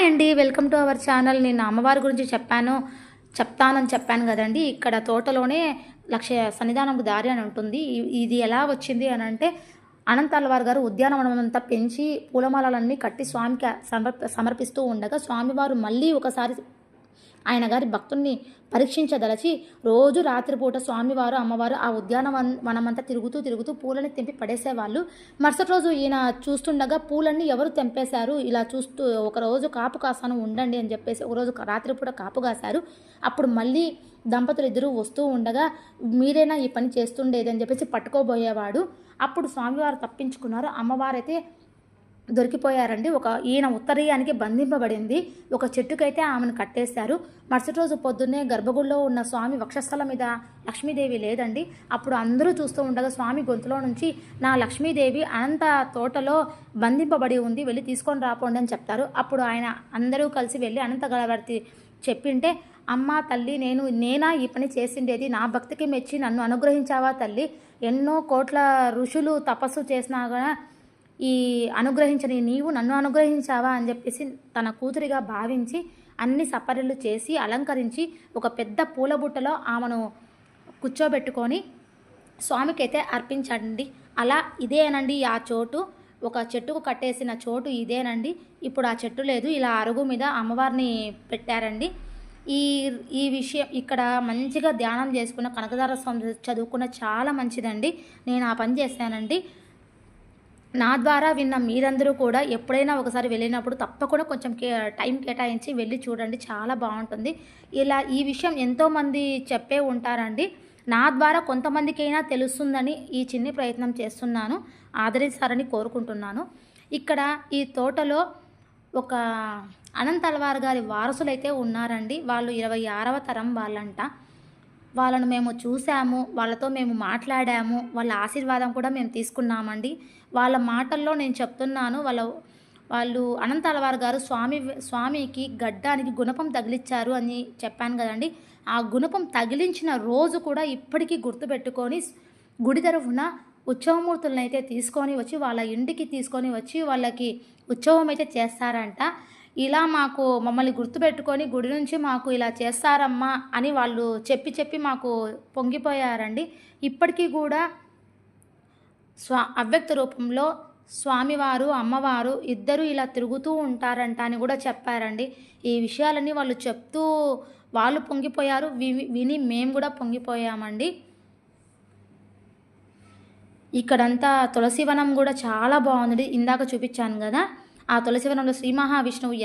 అండి. Welcome to our channel. నేను అమ్మవారి గురించి చెప్తానని చెప్పాను గదండీ! ఇక్కడ తోటలోనే లక్ష సన్నిధానంకు దారి అని ఉంటుంది. ఇది ఎలా వచ్చింది అనంటే, అనంతాళ్వార్ గారు ఉద్యానవనం అంతా పెంచి పూలమాలలన్నీ కట్టి స్వామికి సమర్పిస్తూ ఉండగా, స్వామివారు మళ్ళీ ఒకసారి ఆయన గారి భక్తుల్ని పరీక్షించదలచి రోజు రాత్రిపూట స్వామివారు, అమ్మవారు ఆ వనమంతా తిరుగుతూ పూలని తెంపి పడేసేవాళ్ళు. మరుసటి రోజు ఈయన చూస్తుండగా పూలన్నీ ఎవరు తెంపేశారు, ఇలా చూస్తూ ఒకరోజు కాపు కాసాను ఉండండి అని చెప్పేసి ఒకరోజు రాత్రిపూట కాపు కాశారు. అప్పుడు మళ్ళీ దంపతులు ఇద్దరూ వస్తూ ఉండగా, మీరేనా ఈ పని చేస్తుండేది అని చెప్పేసి పట్టుకోబోయేవాడు. అప్పుడు స్వామివారు తప్పించుకున్నారు. అమ్మవారైతే దొరికిపోయారండి. ఈయన ఉత్తరీయానికి బంధింపబడింది. ఒక చెట్టుకైతే ఆమెను కట్టేశారు. మరుసటి రోజు పొద్దున్నే గర్భగుడిలో ఉన్న స్వామి వక్షస్థలం మీద లక్ష్మీదేవి లేదండి. అప్పుడు అందరూ చూస్తూ ఉండగా స్వామి గొంతులో నుంచి, నా లక్ష్మీదేవి అనంత తోటలో బంధింపబడి ఉంది, వెళ్ళి తీసుకొని రాపోండి అని చెప్తారు. అప్పుడు ఆయన అందరూ కలిసి వెళ్ళి అనంత గలవర్తి చెప్పింటే, అమ్మ తల్లి, నేనా ఈ పని చేసిండేది, నా భక్తికి మెచ్చి నన్ను అనుగ్రహించావా తల్లి, ఎన్నో కోట్ల ఋషులు తపస్సు చేసినా కూడా ఈ అనుగ్రహించని నీవు నన్ను అనుగ్రహించావా అని చెప్పేసి తన కూతురిగా భావించి అన్ని సపర్యలు చేసి అలంకరించి ఒక పెద్ద పూలబుట్టలో ఆమెను కూర్చోబెట్టుకొని స్వామికైతే అర్పించండి. అలా ఇదేనండి ఆ చోటు, ఒక చెట్టుకు కట్టేసిన చోటు ఇదేనండి. ఇప్పుడు ఆ చెట్టు లేదు, ఇలా అరుగు మీద అమ్మవారిని పెట్టారండి. ఈ విషయం ఇక్కడ మంచిగా ధ్యానం చేసుకున్న కనకదార స్వామి చదువుకున్న చాలా మంచిదండి. నేను ఆ పని చేశానండి. నా ద్వారా విన్న మీరందరూ కూడా ఎప్పుడైనా ఒకసారి వెళ్ళినప్పుడు తప్పకుండా కొంచెం టైం కేటాయించి వెళ్ళి చూడండి, చాలా బాగుంటుంది. ఈ విషయం ఎంతోమంది చెప్పే ఉంటారండి. నా ద్వారా కొంతమందికైనా తెలుస్తుందని ఈ చిన్ని ప్రయత్నం చేస్తున్నాను. ఆదరిస్తారని కోరుకుంటున్నాను. ఇక్కడ ఈ తోటలో ఒక అనంతాళ్వార్ గారి వారసులైతే ఉన్నారండి. వాళ్ళు 26వ తరం వాళ్ళంట. వాళ్ళను మేము చూసాము, వాళ్ళతో మేము మాట్లాడాము, వాళ్ళ ఆశీర్వాదం కూడా మేము తీసుకున్నామండి. వాళ్ళ మాటల్లో నేను చెప్తున్నాను, వాళ్ళు అనంతాళ్వార్ గారు స్వామికి గడ్డానికి గుణపం తగిలిచ్చారు అని చెప్పాను కదండి. ఆ గుణపం తగిలించిన రోజు కూడా ఇప్పటికీ గుర్తుపెట్టుకొని గుడి తరఫున ఉత్సవమూర్తులను అయితే తీసుకొని వచ్చి వాళ్ళ ఇంటికి తీసుకొని వచ్చి వాళ్ళకి ఉత్సవం అయితే చేస్తారంట. ఇలా మమ్మల్ని గుర్తుపెట్టుకొని గుడి నుంచి మాకు ఇలా చేస్తారమ్మా అని వాళ్ళు చెప్పి మాకు పొంగిపోయారండి. ఇప్పటికీ కూడా అవ్యక్త రూపంలో స్వామివారు, అమ్మవారు ఇద్దరు ఇలా తిరుగుతూ ఉంటారంట అని కూడా చెప్పారండి. ఈ విషయాలన్నీ వాళ్ళు చెప్తూ వాళ్ళు పొంగిపోయారు, విని మేము కూడా పొంగిపోయామండి. ఇక్కడంతా తులసివనం కూడా చాలా బాగుంది. ఇందాక చూపించాను కదా, ఆ తులసివనంలో శ్రీ మహావిష్ణువు